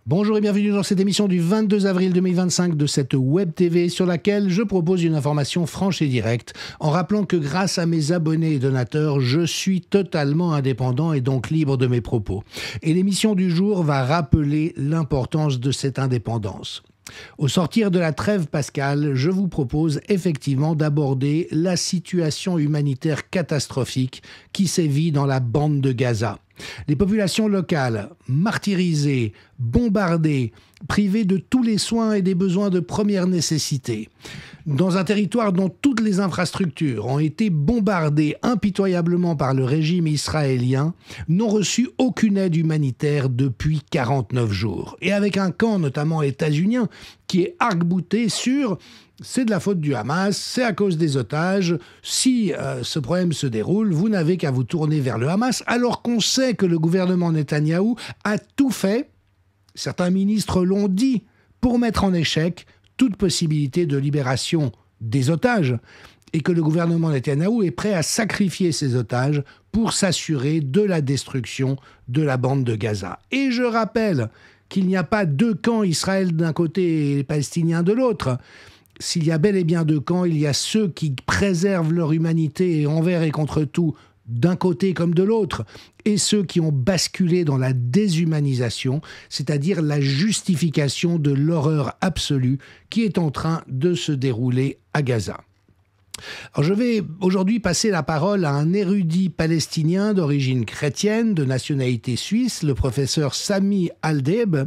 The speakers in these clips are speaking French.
Bonjour et bienvenue dans cette émission du 22 avril 2025 de cette Web TV sur laquelle je propose une information franche et directe en rappelant que grâce à mes abonnés et donateurs, je suis totalement indépendant et donc libre de mes propos. Et l'émission du jour va rappeler l'importance de cette indépendance. Au sortir de la trêve pascale, je vous propose effectivement d'aborder la situation humanitaire catastrophique qui sévit dans la bande de Gaza. Les populations locales, martyrisées, bombardées, privées de tous les soins et des besoins de première nécessité. Dans un territoire dont toutes les infrastructures ont été bombardées impitoyablement par le régime israélien, n'ont reçu aucune aide humanitaire depuis 49 jours. Et avec un camp notamment états-unien qui est arc-bouté sur « c'est de la faute du Hamas, c'est à cause des otages, si ce problème se déroule, vous n'avez qu'à vous tourner vers le Hamas », alors qu'on sait que le gouvernement Netanyahou a tout fait, certains ministres l'ont dit, pour mettre en échec toute possibilité de libération des otages, et que le gouvernement Netanyahou est prêt à sacrifier ces otages pour s'assurer de la destruction de la bande de Gaza. Et je rappelle qu'il n'y a pas deux camps, Israël d'un côté et les Palestiniens de l'autre. S'il y a bel et bien deux camps, il y a ceux qui préservent leur humanité envers et contre tout, d'un côté comme de l'autre, et ceux qui ont basculé dans la déshumanisation, c'est-à-dire la justification de l'horreur absolue qui est en train de se dérouler à Gaza. Alors je vais aujourd'hui passer la parole à un érudit palestinien d'origine chrétienne, de nationalité suisse, le professeur Sami Aldeb,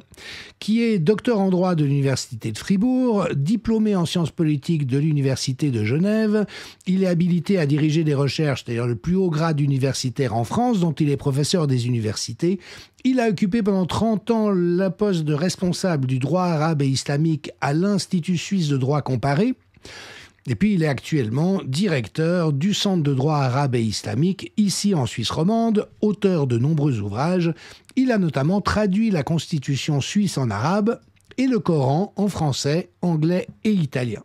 qui est docteur en droit de l'Université de Fribourg, diplômé en sciences politiques de l'Université de Genève. Il est habilité à diriger des recherches, c'est-à-dire le plus haut grade universitaire en France, dont il est professeur des universités. Il a occupé pendant 30 ans le poste de responsable du droit arabe et islamique à l'Institut suisse de droit comparé. Et puis, il est actuellement directeur du Centre de droit arabe et islamique, ici en Suisse romande, auteur de nombreux ouvrages. Il a notamment traduit la Constitution suisse en arabe et le Coran en français, anglais et italien.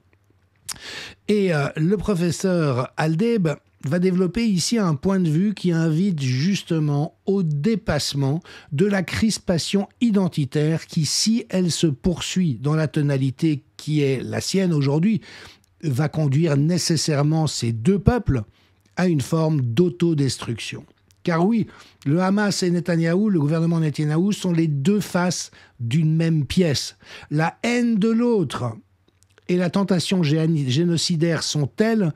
Et le professeur Aldeb va développer ici un point de vue qui invite justement au dépassement de la crispation identitaire qui, si elle se poursuit dans la tonalité qui est la sienne aujourd'hui, va conduire nécessairement ces deux peuples à une forme d'autodestruction. Car oui, le Hamas et Netanyahou, le gouvernement Netanyahou, sont les deux faces d'une même pièce. La haine de l'autre et la tentation génocidaire sont telles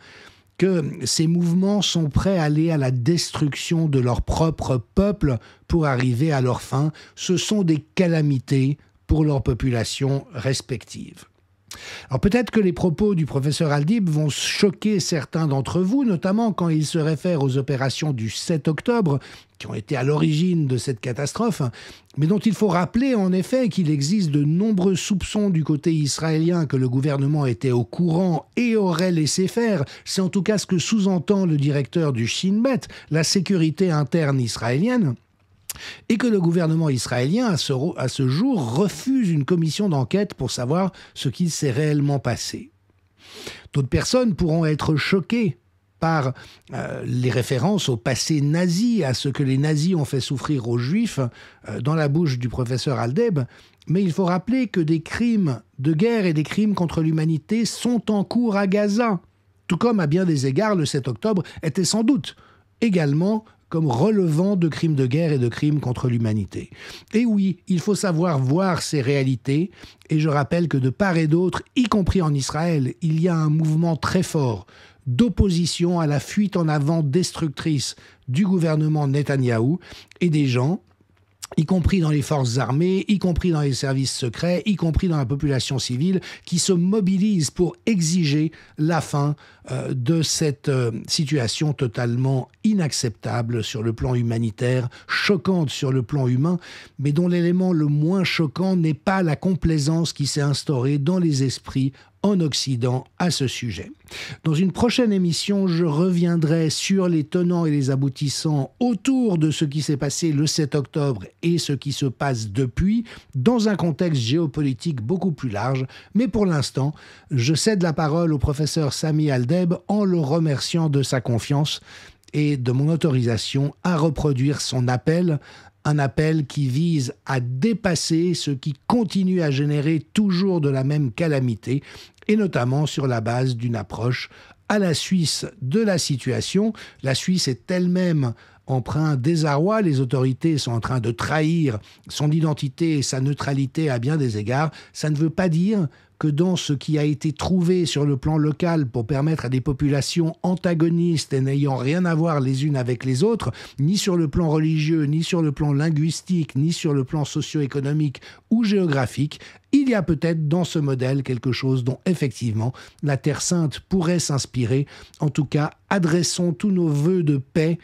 que ces mouvements sont prêts à aller à la destruction de leur propre peuple pour arriver à leur fin. Ce sont des calamités pour leurs populations respectives. Alors peut-être que les propos du professeur Aldeb vont choquer certains d'entre vous, notamment quand il se réfère aux opérations du 7 octobre, qui ont été à l'origine de cette catastrophe, mais dont il faut rappeler en effet qu'il existe de nombreux soupçons du côté israélien que le gouvernement était au courant et aurait laissé faire. C'est en tout cas ce que sous-entend le directeur du Shin Bet, la sécurité interne israélienne. Et que le gouvernement israélien, à ce jour, refuse une commission d'enquête pour savoir ce qui s'est réellement passé. D'autres personnes pourront être choquées par les références au passé nazi, à ce que les nazis ont fait souffrir aux Juifs, dans la bouche du professeur Aldeb, mais il faut rappeler que des crimes de guerre et des crimes contre l'humanité sont en cours à Gaza, tout comme à bien des égards le 7 octobre était sans doute également comme relevant de crimes de guerre et de crimes contre l'humanité. Et oui, il faut savoir voir ces réalités, et je rappelle que de part et d'autre, y compris en Israël, il y a un mouvement très fort d'opposition à la fuite en avant destructrice du gouvernement Netanyahou et des gens, y compris dans les forces armées, y compris dans les services secrets, y compris dans la population civile, qui se mobilisent pour exiger la fin de cette situation totalement inacceptable sur le plan humanitaire, choquante sur le plan humain, mais dont l'élément le moins choquant n'est pas la complaisance qui s'est instaurée dans les esprits en Occident à ce sujet. Dans une prochaine émission, je reviendrai sur les tenants et les aboutissants autour de ce qui s'est passé le 7 octobre et ce qui se passe depuis, dans un contexte géopolitique beaucoup plus large. Mais pour l'instant, je cède la parole au professeur Sami Aldeb en le remerciant de sa confiance et de mon autorisation à reproduire son appel, un appel qui vise à dépasser ce qui continue à générer toujours de la même calamité, et notamment sur la base d'une approche à la Suisse de la situation. La Suisse est elle-même empreinte de désarroi, les autorités sont en train de trahir son identité et sa neutralité à bien des égards. Ça ne veut pas dire que dans ce qui a été trouvé sur le plan local pour permettre à des populations antagonistes et n'ayant rien à voir les unes avec les autres, ni sur le plan religieux, ni sur le plan linguistique, ni sur le plan socio-économique ou géographique, il y a peut-être dans ce modèle quelque chose dont effectivement la Terre Sainte pourrait s'inspirer. En tout cas, adressons tous nos vœux de paix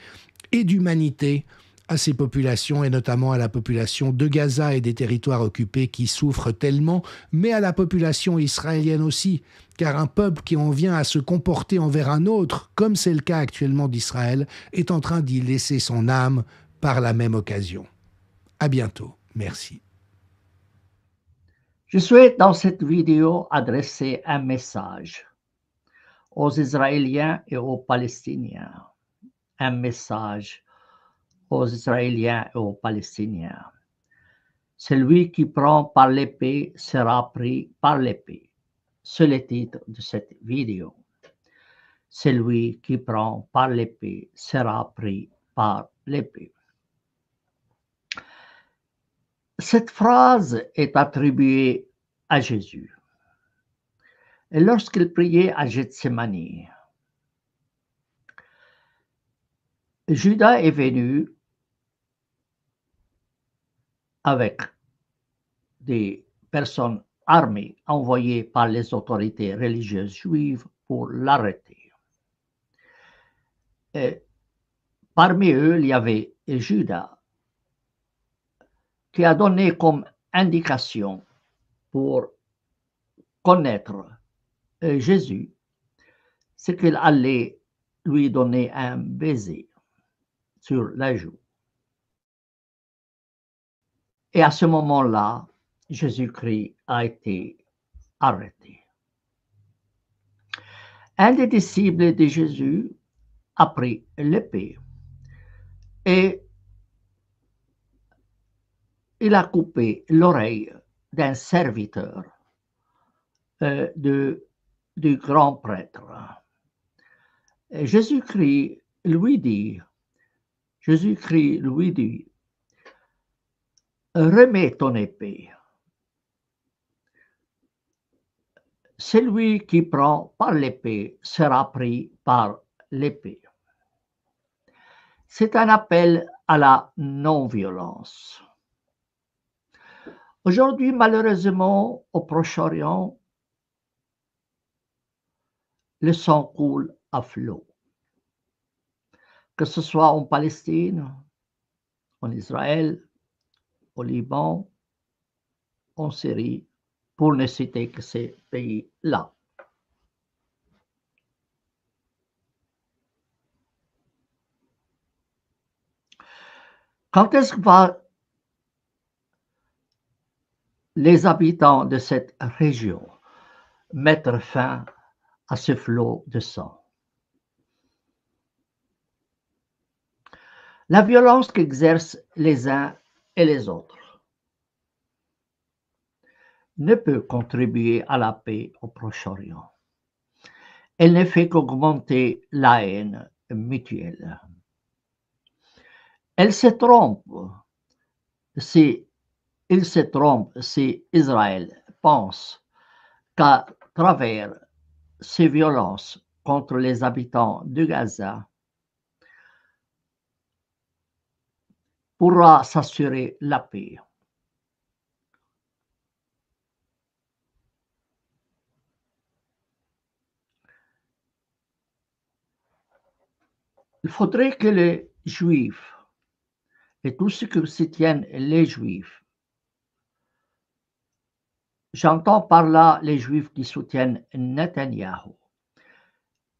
et d'humanité à ces populations, et notamment à la population de Gaza et des territoires occupés qui souffrent tellement, mais à la population israélienne aussi, car un peuple qui en vient à se comporter envers un autre, comme c'est le cas actuellement d'Israël, est en train d'y laisser son âme par la même occasion. À bientôt. Merci. Je souhaite dans cette vidéo adresser un message aux Israéliens et aux Palestiniens. Un message aux Israéliens et aux Palestiniens. Celui qui prend par l'épée sera pris par l'épée. C'est le titre de cette vidéo. Celui qui prend par l'épée sera pris par l'épée. Cette phrase est attribuée à Jésus. Et lorsqu'il priait à Gethsémani, Judas est venu avec des personnes armées envoyées par les autorités religieuses juives pour l'arrêter. Et parmi eux, il y avait Judas qui a donné comme indication pour connaître Jésus, c'est qu'il allait lui donner un baiser sur la joue. Et à ce moment-là, Jésus-Christ a été arrêté. Un des disciples de Jésus a pris l'épée et il a coupé l'oreille d'un serviteur du grand prêtre. Jésus-Christ lui dit, remets ton épée. Celui qui prend par l'épée sera pris par l'épée. C'est un appel à la non-violence. Aujourd'hui, malheureusement, au Proche-Orient, le sang coule à flot. Que ce soit en Palestine, en Israël, au Liban, en Syrie, pour ne citer que ces pays-là. Quand est-ce que les habitants de cette région mettre fin à ce flot de sang? La violence qu'exercent les uns et les autres ne peut contribuer à la paix au Proche-Orient. Elle ne fait qu'augmenter la haine mutuelle. Il se trompe si Israël pense qu'à travers ces violences contre les habitants de Gaza pourra s'assurer la paix. Il faudrait que les Juifs et tout ce que s'y tiennent les Juifs J'entends par là les Juifs qui soutiennent Netanyahou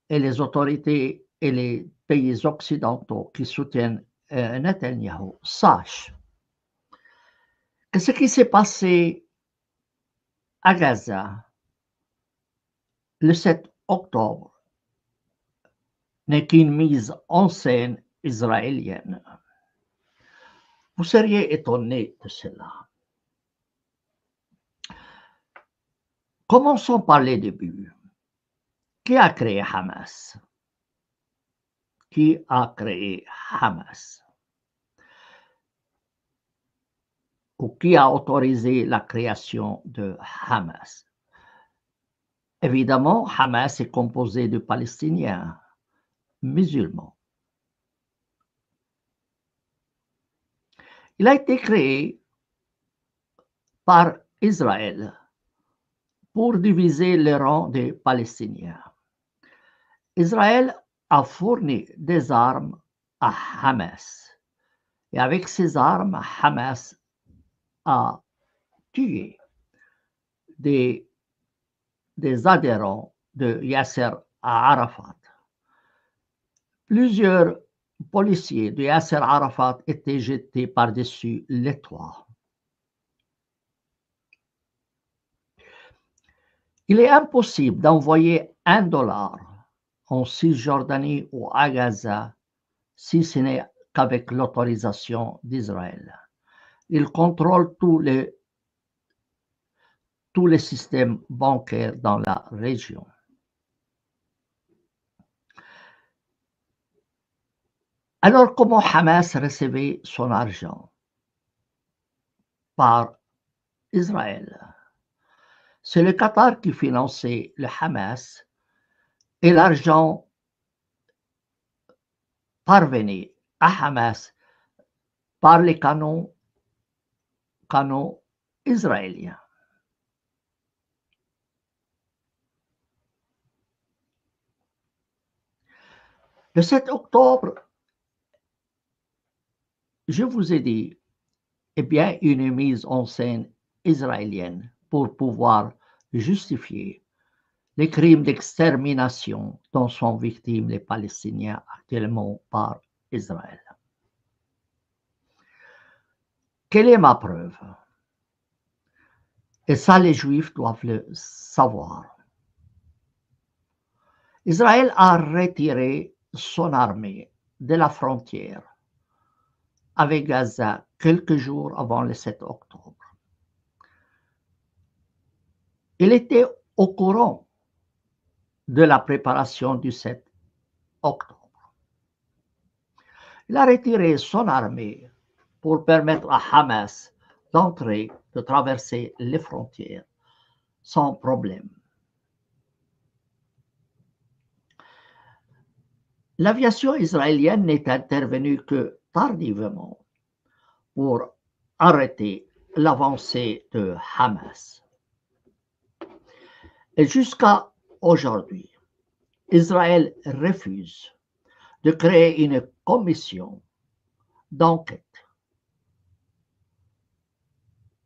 et les autorités et les pays occidentaux qui soutiennent Netanyahou sachent que ce qui s'est passé à Gaza le 7 octobre n'est qu'une mise en scène israélienne. Vous seriez étonné de cela. Commençons par les débuts. Qui a créé Hamas? Qui a créé Hamas? Ou qui a autorisé la création de Hamas? Évidemment, Hamas est composé de Palestiniens musulmans. Il a été créé par Israël pour diviser les rangs des Palestiniens. Israël a fourni des armes à Hamas. Et avec ces armes, Hamas a tué des adhérents de Yasser Arafat. Plusieurs policiers de Yasser Arafat étaient jetés par-dessus les toits. Il est impossible d'envoyer $1 en Cisjordanie ou à Gaza si ce n'est qu'avec l'autorisation d'Israël. Il contrôle tous les systèmes bancaires dans la région. Alors, comment Hamas recevait son argent? Par Israël. C'est le Qatar qui finançait le Hamas et l'argent parvenait à Hamas par les canons israéliens. Le 7 octobre, je vous ai dit, eh bien, une mise en scène israélienne pour pouvoir justifier les crimes d'extermination dont sont victimes les Palestiniens actuellement par Israël. Quelle est ma preuve? Et ça, les Juifs doivent le savoir. Israël a retiré son armée de la frontière avec Gaza quelques jours avant le 7 octobre. Il était au courant de la préparation du 7 octobre. Il a retiré son armée pour permettre à Hamas d'entrer, de traverser les frontières sans problème. L'aviation israélienne n'est intervenue que tardivement pour arrêter l'avancée de Hamas. Et jusqu'à aujourd'hui, Israël refuse de créer une commission d'enquête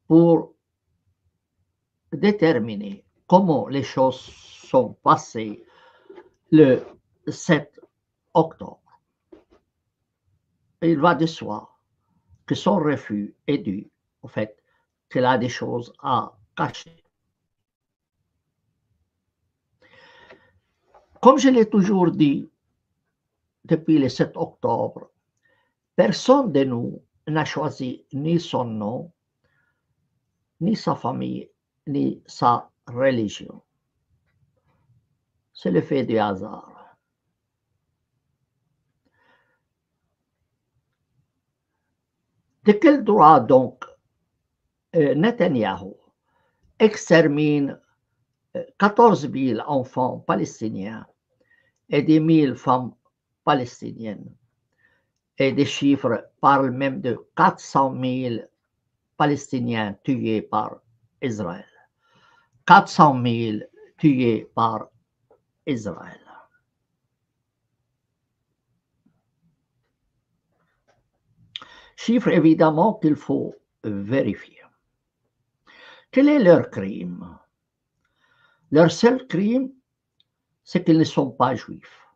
pour déterminer comment les choses sont passées le 7 octobre. Il va de soi que son refus est dû au fait qu'elle a des choses à cacher. Comme je l'ai toujours dit, depuis le 7 octobre, personne de nous n'a choisi ni son nom, ni sa famille, ni sa religion. C'est le fait du hasard. De quel droit donc Netanyahou extermine 14 000 enfants palestiniens et 10 000 femmes palestiniennes? Et des chiffres parlent même de 400 000 Palestiniens tués par Israël. 400 000 tués par Israël. Chiffre évidemment qu'il faut vérifier. Quel est leur crime? Leur seul crime, c'est qu'ils ne sont pas juifs.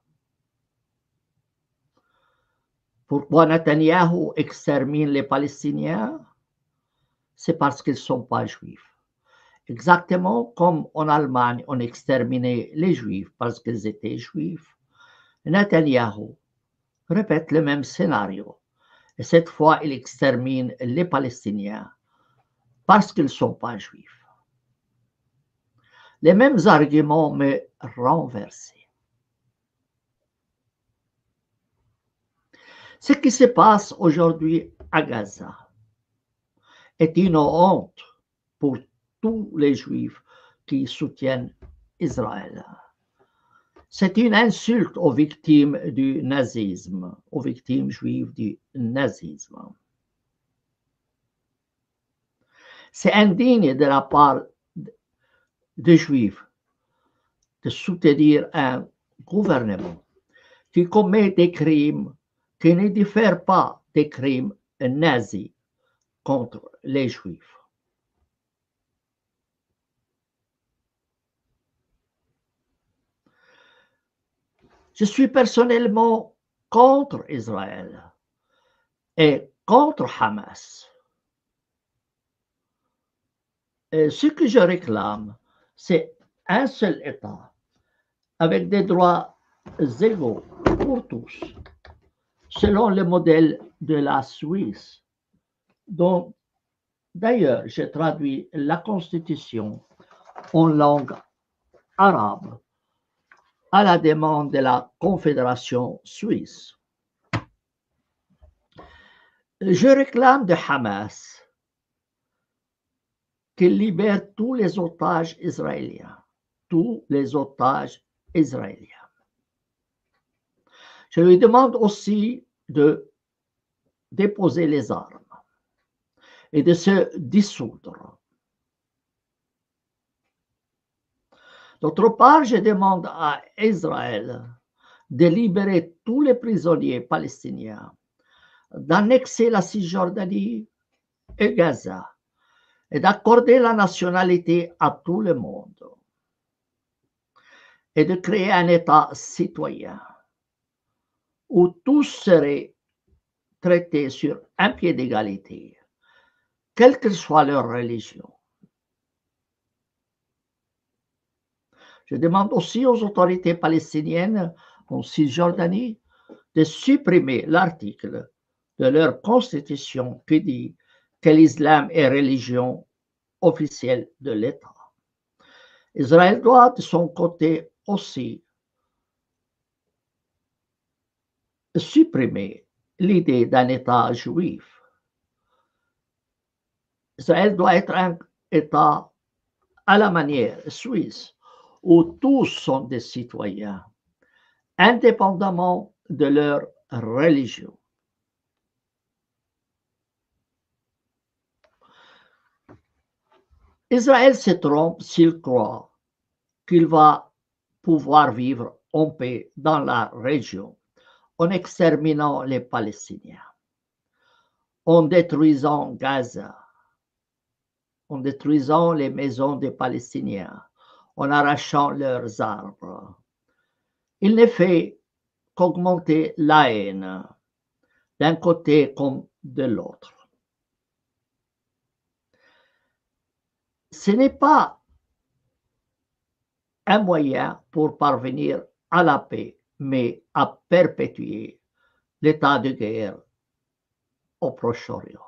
Pourquoi Netanyahou extermine les Palestiniens? C'est parce qu'ils ne sont pas juifs. Exactement comme en Allemagne, on exterminait les Juifs parce qu'ils étaient juifs. Netanyahou répète le même scénario. Et cette fois, il extermine les Palestiniens parce qu'ils ne sont pas juifs. Les mêmes arguments, mais renversés. Ce qui se passe aujourd'hui à Gaza est une honte pour tous les Juifs qui soutiennent Israël. C'est une insulte aux victimes du nazisme, aux victimes juives du nazisme. C'est indigne de la part des Juifs de soutenir un gouvernement qui commet des crimes qui ne diffèrent pas des crimes nazis contre les Juifs. Je suis personnellement contre Israël et contre Hamas. Et ce que je réclame, c'est un seul État avec des droits égaux pour tous, selon le modèle de la Suisse, dont d'ailleurs j'ai traduit la Constitution en langue arabe à la demande de la Confédération suisse. Je réclame de Hamas qu'il libère tous les otages israéliens, tous les otages israéliens. Je lui demande aussi de déposer les armes et de se dissoudre. D'autre part, je demande à Israël de libérer tous les prisonniers palestiniens, d'annexer la Cisjordanie et Gaza et d'accorder la nationalité à tout le monde et de créer un État citoyen où tous seraient traités sur un pied d'égalité, quelle que soit leur religion. Je demande aussi aux autorités palestiniennes en Cisjordanie de supprimer l'article de leur constitution qui dit que l'islam est religion officielle de l'État. Israël doit de son côté aussi supprimer l'idée d'un État juif. Israël doit être un État à la manière suisse, où tous sont des citoyens, indépendamment de leur religion. Israël se trompe s'il croit qu'il va pouvoir vivre en paix dans la région en exterminant les Palestiniens, en détruisant Gaza, en détruisant les maisons des Palestiniens, en arrachant leurs arbres. Il ne fait qu'augmenter la haine d'un côté comme de l'autre. Ce n'est pas un moyen pour parvenir à la paix, mais à perpétuer l'état de guerre au Proche-Orient.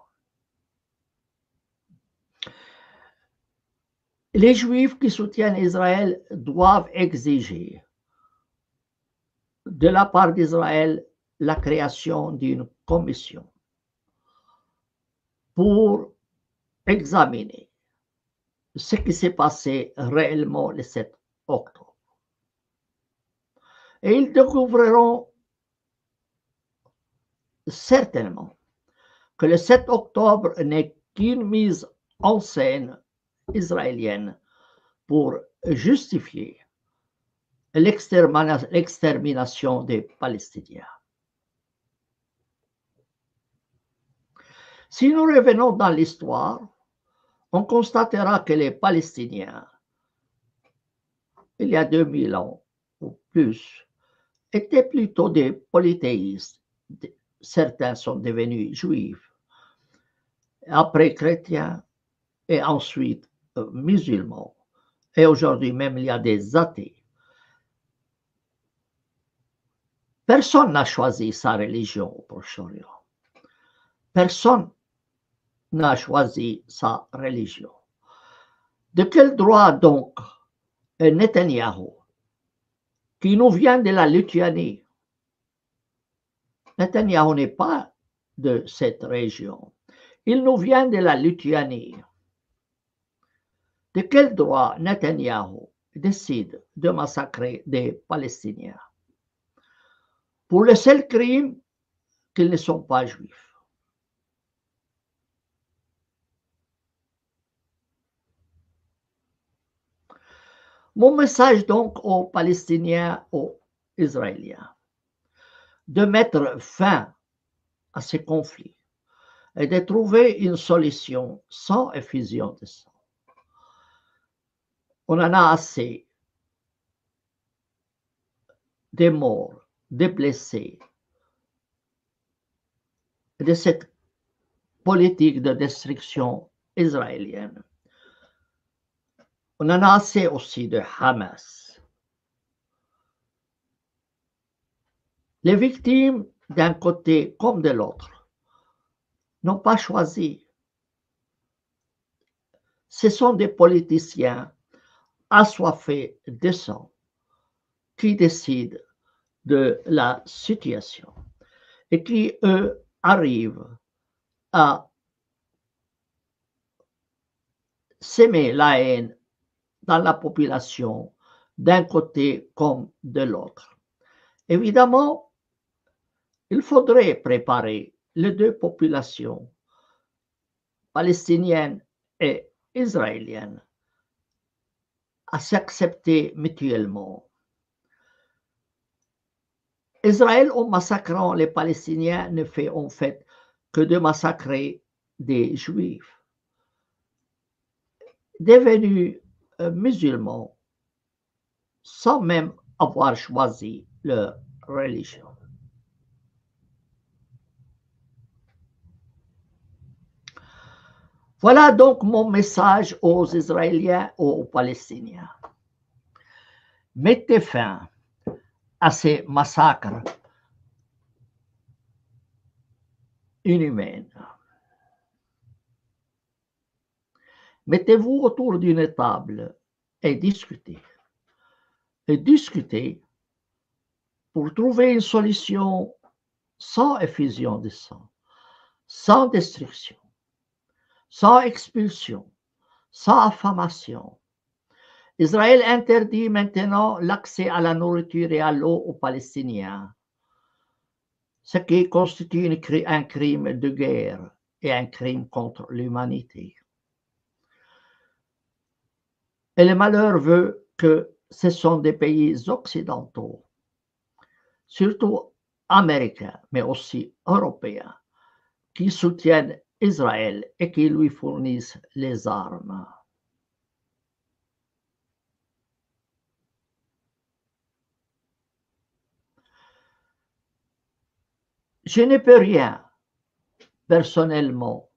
Les Juifs qui soutiennent Israël doivent exiger de la part d'Israël la création d'une commission pour examiner ce qui s'est passé réellement le 7 octobre. Et ils découvriront certainement que le 7 octobre n'est qu'une mise en scène israélienne pour justifier l'extermination des Palestiniens. Si nous revenons dans l'histoire, on constatera que les Palestiniens, il y a 2000 ans ou plus, étaient plutôt des polythéistes. Certains sont devenus juifs, après chrétiens et ensuite musulmans. Et aujourd'hui même, il y a des athées. Personne n'a choisi sa religion au Proche-Orient. Personne n'a choisi sa religion. De quel droit donc Netanyahou, qui nous vient de la Lituanie, Netanyahou n'est pas de cette région, il nous vient de la Lituanie. De quel droit Netanyahou décide de massacrer des Palestiniens pour le seul crime qu'ils ne sont pas juifs? Mon message donc aux Palestiniens, aux Israéliens, de mettre fin à ces conflits et de trouver une solution sans effusion de sang. On en a assez des morts, des blessés, de cette politique de destruction israélienne. On en a assez aussi de Hamas. Les victimes, d'un côté comme de l'autre, n'ont pas choisi. Ce sont des politiciens assoiffés de sang qui décident de la situation et qui, eux, arrivent à s'aimer la haine dans la population d'un côté comme de l'autre. Évidemment, il faudrait préparer les deux populations, palestiniennes et israéliennes, à s'accepter mutuellement. Israël, en massacrant les Palestiniens, ne fait en fait que de massacrer des Juifs devenus musulmans sans même avoir choisi leur religion. Voilà donc mon message aux Israéliens et aux Palestiniens. Mettez fin à ces massacres inhumains. Mettez-vous autour d'une table et discutez. Et discutez pour trouver une solution sans effusion de sang, sans destruction, sans expulsion, sans affamation. Israël interdit maintenant l'accès à la nourriture et à l'eau aux Palestiniens, ce qui constitue un crime de guerre et un crime contre l'humanité. Et le malheur veut que ce sont des pays occidentaux, surtout américains, mais aussi européens, qui soutiennent Israël et qui lui fournissent les armes. Je ne peux rien, personnellement,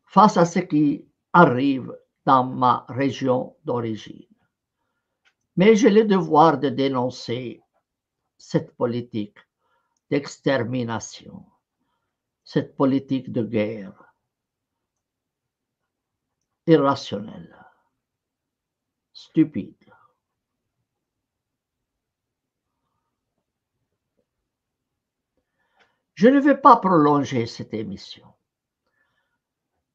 face à ce qui arrive dans ma région d'origine. Mais j'ai le devoir de dénoncer cette politique d'extermination, cette politique de guerre irrationnelle, stupide. Je ne vais pas prolonger cette émission.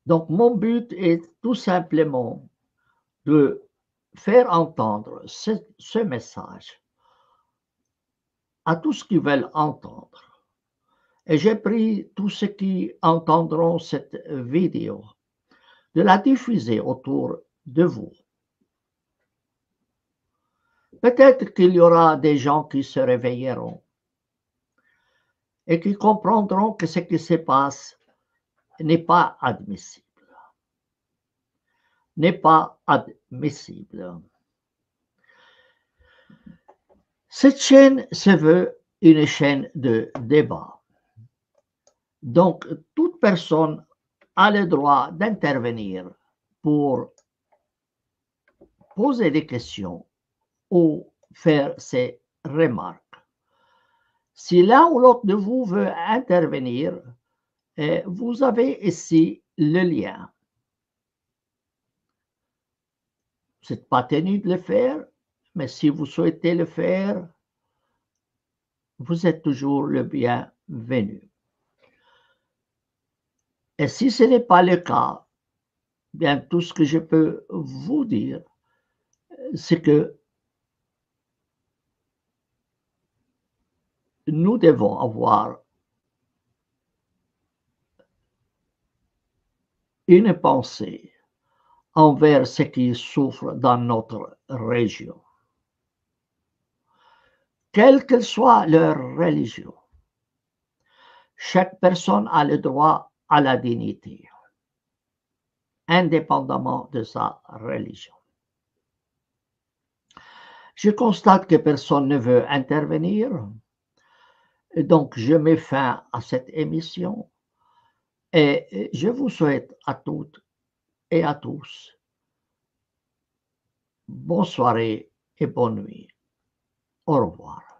Donc, mon but est tout simplement de faire entendre ce message à tous ceux qui veulent entendre. Et j'ai pris tous ceux qui entendront cette vidéo, de la diffuser autour de vous. Peut-être qu'il y aura des gens qui se réveilleront et qui comprendront que ce qui se passe n'est pas admissible. N'est pas admissible. Cette chaîne se veut une chaîne de débat. Donc, toute personne a le droit d'intervenir pour poser des questions ou faire ses remarques. Si l'un ou l'autre de vous veut intervenir, vous avez ici le lien. Vous n'êtes pas tenu de le faire, mais si vous souhaitez le faire, vous êtes toujours le bienvenu. Et si ce n'est pas le cas, bien tout ce que je peux vous dire, c'est que nous devons avoir une pensée envers ceux qui souffrent dans notre région, quelle que soit leur religion. Chaque personne a le droit à la dignité, indépendamment de sa religion. Je constate que personne ne veut intervenir, et donc je mets fin à cette émission et je vous souhaite à toutes et à tous bonne soirée et bonne nuit. Au revoir.